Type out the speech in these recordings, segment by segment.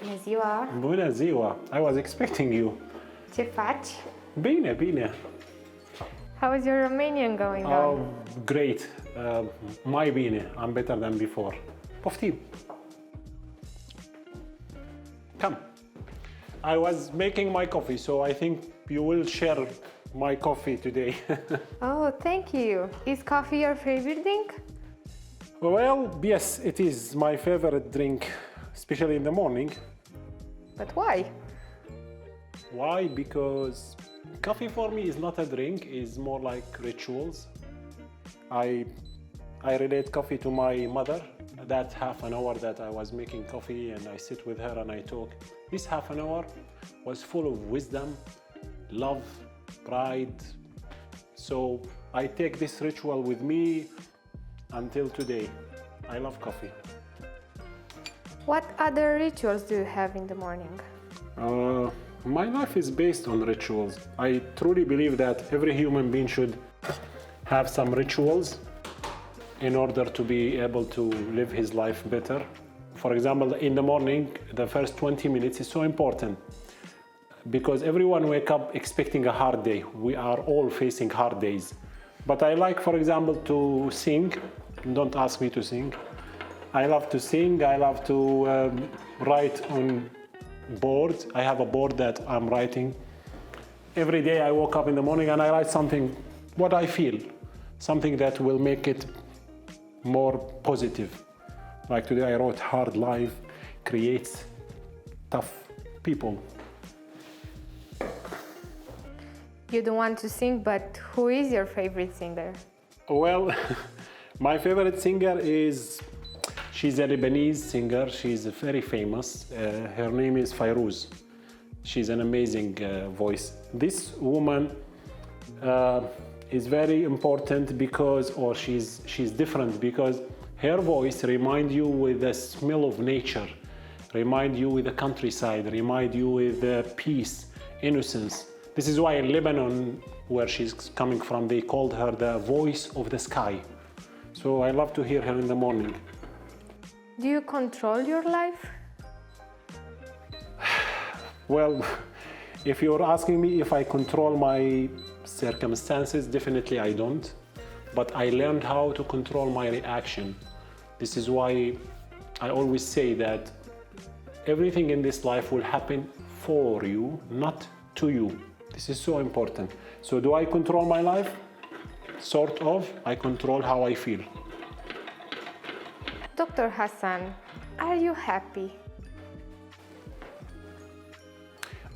Bună ziua! Bună ziua! I was expecting you. Ce faci? Bine, bine. How is your Romanian going on? Great. Mai bine. I'm better than before. Poftim. Come. I was making my coffee, so I think you will share my coffee today. Oh, thank you. Is coffee your favorite drink? Well, yes, it is my favorite drink, especially in the morning. But why? Why? Because coffee for me is not a drink, it's more like rituals. I relate coffee to my mother. That half an hour that I was making coffee and I sit with her and I talk, this half an hour was full of wisdom, love, pride. So I take this ritual with me until today. I love coffee. What other rituals do you have in the morning? My life is based on rituals. I truly believe that every human being should have some rituals in order to be able to live his life better. For example, in the morning, the first 20 minutes is so important because everyone wake up expecting a hard day. We are all facing hard days. But I like, for example, to sing. Don't ask me to sing. I love to sing. I love to write on board. I have a board that I'm writing. Every day I wake up in the morning and I write something, what I feel, something that will make it more positive. Like today I wrote hard life creates tough people. You don't want to sing, but who is your favorite singer? Well, my favorite singer she's a Lebanese singer. She's very famous. Her name is Fairuz. She's an amazing voice. This woman is very important because, or she's different because her voice reminds you with the smell of nature, remind you with the countryside, remind you with the peace, innocence. This is why in Lebanon, where she's coming from, they called her the voice of the sky. So I love to hear her in the morning. Do you control your life? Well, if you're asking me if I control my circumstances, definitely I don't. But I learned how to control my reaction. This is why I always say that everything in this life will happen for you, not to you. This is so important. So do I control my life? Sort of. I control how I feel. Dr. Hassan, are you happy?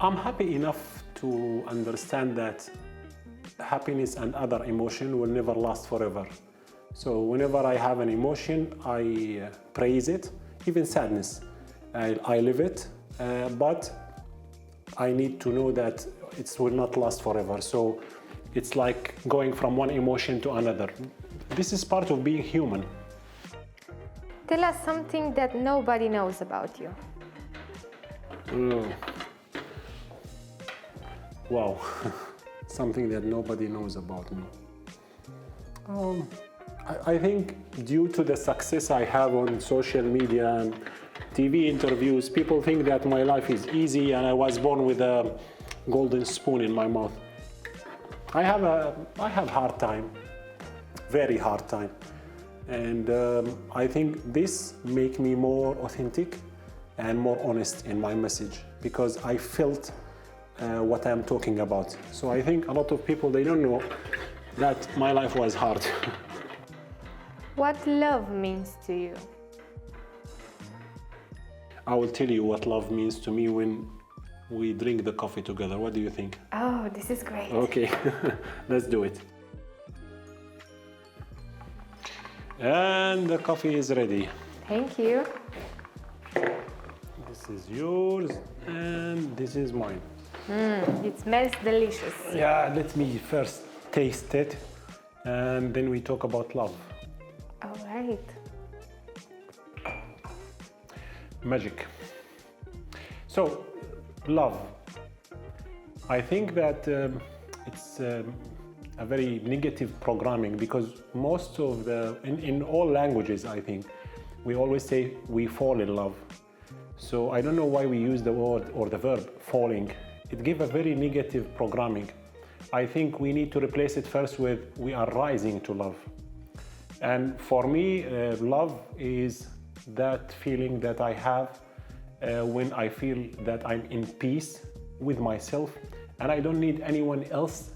I'm happy enough to understand that happiness and other emotion will never last forever. So whenever I have an emotion, I praise it, even sadness. I live it, but I need to know that it will not last forever. So it's like going from one emotion to another. This is part of being human. Tell us something that nobody knows about you. Wow, something that nobody knows about me. I think due to the success I have on social media and TV interviews, people think that my life is easy and I was born with a golden spoon in my mouth. I have hard time, very hard time. And I think this make me more authentic and more honest in my message because I felt what I'm talking about. So I think a lot of people, they don't know that my life was hard. What love means to you? I will tell you what love means to me when we drink the coffee together. What do you think? Oh, this is great. Okay, let's do it. And the coffee is ready. Thank you. This is yours and this is mine. It smells delicious. Yeah, let me first taste it and then we talk about love. All right. Magic. So, love. I think that it's a very negative programming because most of in all languages, I think, we always say we fall in love. So I don't know why we use the word or the verb falling. It gives a very negative programming. I think we need to replace it first with we are rising to love. And for me, love is that feeling that I have when I feel that I'm in peace with myself and I don't need anyone else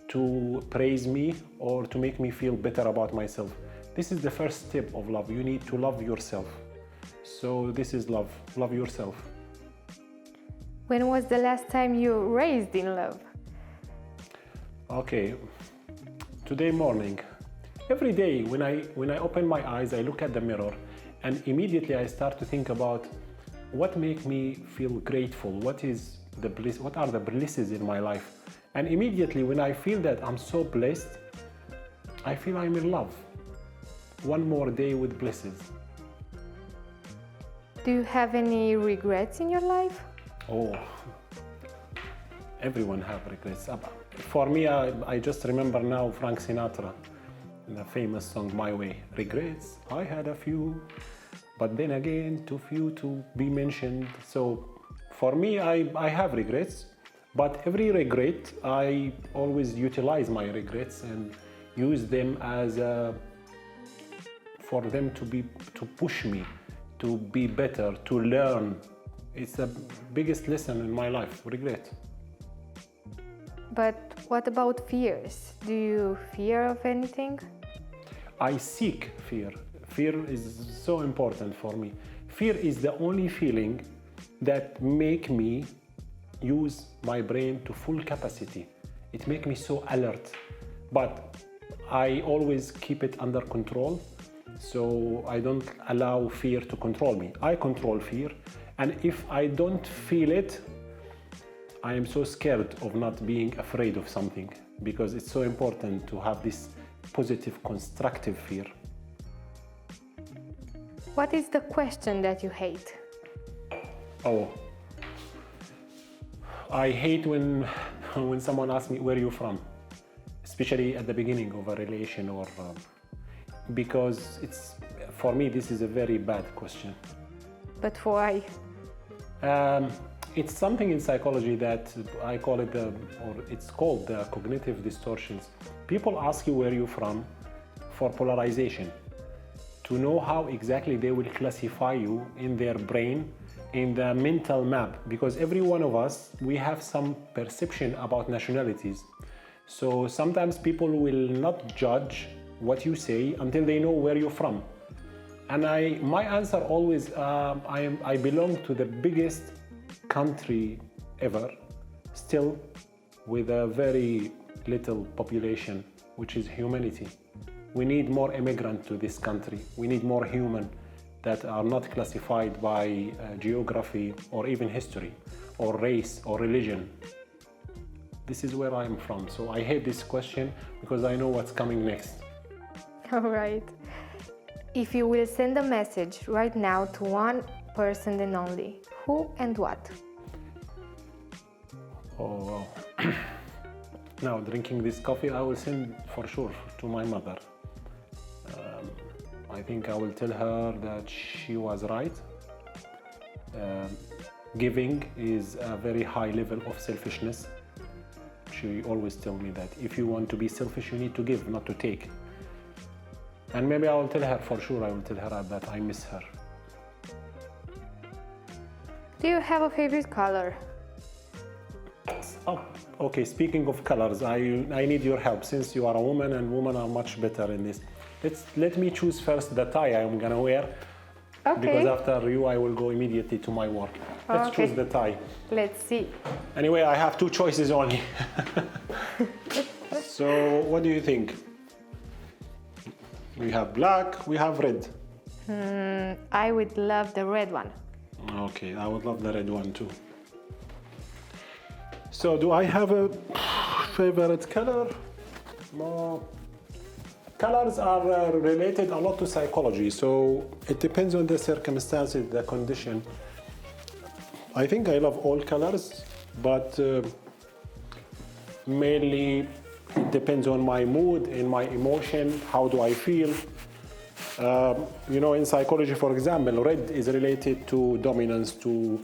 to praise me or to make me feel better about myself. This is the first step of love. You need to love yourself. So this is love. Love yourself. When was the last time you raised in love? Okay, today morning. Every day when I open my eyes, I look at the mirror and immediately I start to think about what makes me feel grateful, what is the bliss, what are the blisses in my life. And immediately when I feel that I'm so blessed, I feel I'm in love. One more day with blisses. Do you have any regrets in your life? Oh, everyone have regrets. For me, I just remember now Frank Sinatra, the famous song My Way. Regrets, I had a few, but then again, too few to be mentioned. So for me, I have regrets, but every regret, I always utilize my regrets and use them as for them to push me to be better, to learn. It's the biggest lesson in my life, regret. But what about fears? Do you fear of anything? I seek fear. Fear is so important for me. Fear is the only feeling that make me use my brain to full capacity. It makes me so alert. But I always keep it under control, so I don't allow fear to control me. I control fear, and if I don't feel it, I am so scared of not being afraid of something, because it's so important to have this positive, constructive fear. What is the question that you hate? Oh, I hate when someone asks me where you're from, especially at the beginning of a relation, or because for me this is a very bad question. But why? It's something in psychology that I call it it's called the cognitive distortions. People ask you where you're from for polarization, to know how exactly they will classify you in their brain, in the mental map, because every one of us, we have some perception about nationalities. So sometimes people will not judge what you say until they know where you're from. And my answer always, I belong to the biggest country ever, still with a very little population, which is humanity. We need more immigrants to this country. We need more human that are not classified by geography or even history or race or religion. This is where I'm from. So I hate this question because I know what's coming next. All right. If you will send a message right now to one person and only, who and what? Oh, now drinking this coffee, I will send for sure to my mother. I think I will tell her that she was right. Giving is a very high level of selfishness. She always tells me that if you want to be selfish, you need to give, not to take. And maybe I will tell her for sure, I will tell her that I miss her. Do you have a favorite color? Oh, okay, speaking of colors, I need your help since you are a woman and women are much better in this. Let me choose first the tie I'm gonna wear. Okay. Because after you, I will go immediately to my work. Let's choose the tie. Let's see. Anyway, I have two choices only. So, what do you think? We have black, we have red. I would love the red one. Okay, I would love the red one too. So, do I have a favorite color? No. Colors are related a lot to psychology, so it depends on the circumstances, the condition. I think I love all colors, but mainly it depends on my mood and my emotion, how do I feel. In psychology, for example, red is related to dominance, to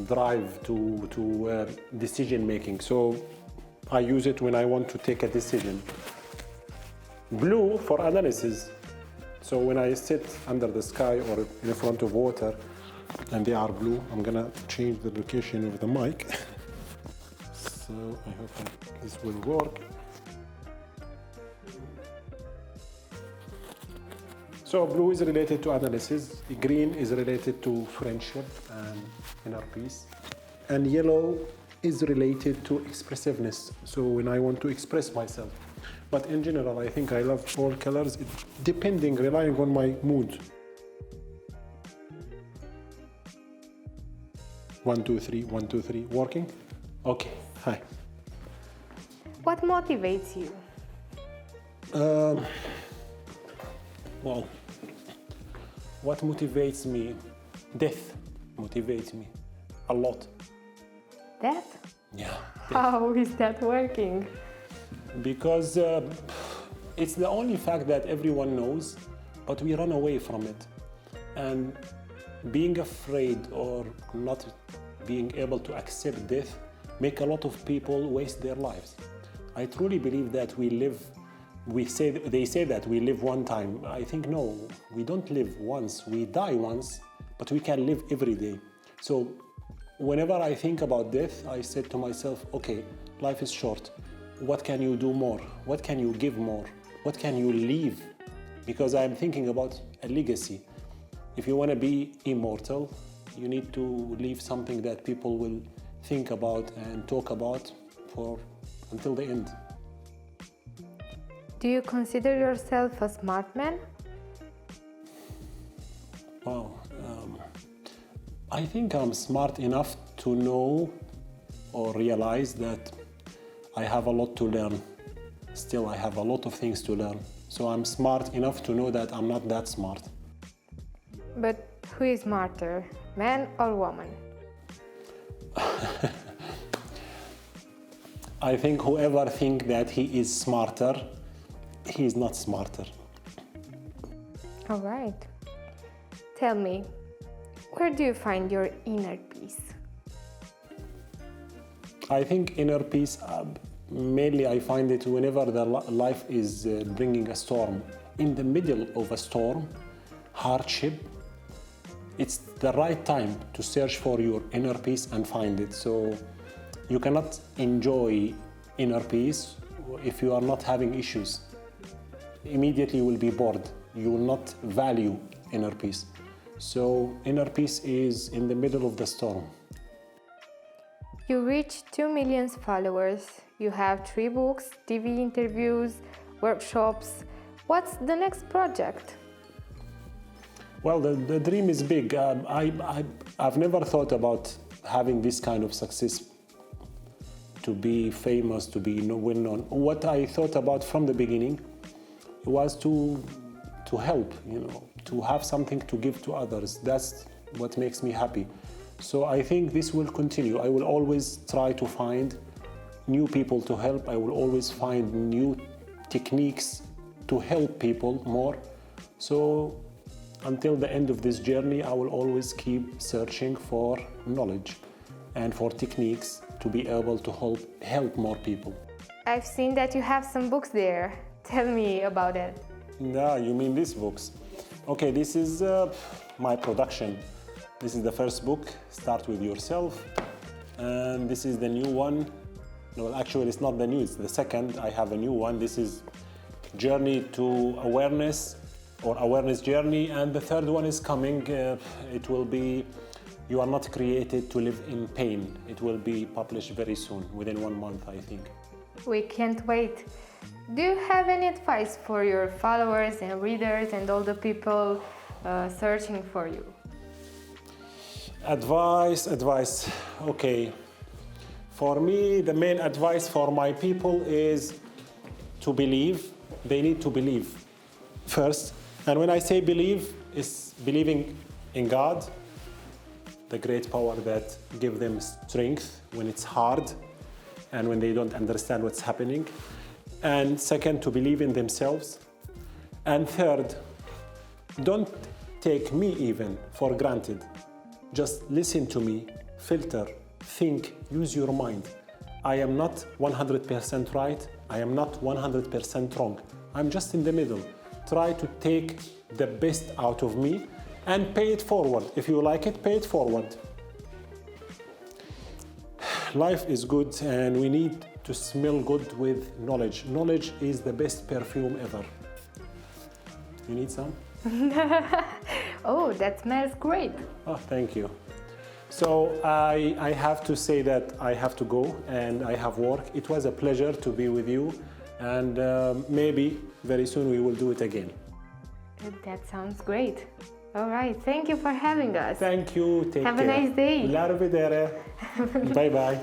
drive, to decision making. So I use it when I want to take a decision. Blue for analysis. So when I sit under the sky or in front of water and they are blue, I'm gonna change the location of the mic. So I hope this will work. So blue is related to analysis, green is related to friendship and inner peace, and yellow is related to expressiveness. So when I want to express myself. But in general, I think I love all colors, relying on my mood. 1, 2, 3, 1, 2, 3, working? Okay, hi. What motivates you? Well, what motivates me? Death motivates me a lot. Death? Yeah. How is that working? Because it's the only fact that everyone knows, but we run away from it. And being afraid or not being able to accept death make a lot of people waste their lives. I truly believe that they say that we live one time. I think no, we don't live once. We die once, but we can live every day. So whenever I think about death, I said to myself, okay, life is short. What can you do more? What can you give more? What can you leave? Because I'm thinking about a legacy. If you want to be immortal, you need to leave something that people will think about and talk about until the end. Do you consider yourself a smart man? Wow. I think I'm smart enough to know or realize that I have a lot to learn. Still, I have a lot of things to learn. So I'm smart enough to know that I'm not that smart. But who is smarter, man or woman? I think whoever thinks that he is smarter, he is not smarter. All right. Tell me, where do you find your inner peace? I think inner peace, mainly I find it whenever the life is bringing a storm. In the middle of a storm, hardship, it's the right time to search for your inner peace and find it. So you cannot enjoy inner peace if you are not having issues. Immediately you will be bored. You will not value inner peace. So inner peace is in the middle of the storm. You reached 2 million followers. You have 3 books, TV interviews, workshops. What's the next project? Well, the dream is big. I've never thought about having this kind of success, to be famous, to be well-known. What I thought about from the beginning was to help, to have something to give to others. That's what makes me happy. So I think this will continue. I will always try to find new people to help. I will always find new techniques to help people more. So until the end of this journey, I will always keep searching for knowledge and for techniques to be able to help more people. I've seen that you have some books there. Tell me about it. No, you mean these books? Okay, this is my production. This is the first book, Start With Yourself. And this is the new one. No, actually, it's not the new, it's the second. I have a new one. This is Journey to Awareness, or Awareness Journey. And the third one is coming. It will be You Are Not Created to Live in Pain. It will be published very soon, within 1 month, I think. We can't wait. Do you have any advice for your followers and readers and all the people searching for you? Advice. Okay. For me, the main advice for my people is to believe. They need to believe first. And when I say believe, it's believing in God, the great power that gives them strength when it's hard and when they don't understand what's happening. And second, to believe in themselves. And third, Don't take me even for granted. Just listen to me, filter, think, use your mind. I am not 100% right, I am not 100% wrong. I'm just in the middle. Try to take the best out of me and pay it forward. If you like it, pay it forward. Life is good and we need to smell good with knowledge. Knowledge is the best perfume ever. You need some? Oh, that smells great. Oh, thank you. So I have to say that I have to go and I have work. It was a pleasure to be with you, and maybe very soon we will do it again. That sounds great. All right, thank you for having us. Thank you. Take Have care. a nice day. L'arvedere. Bye bye.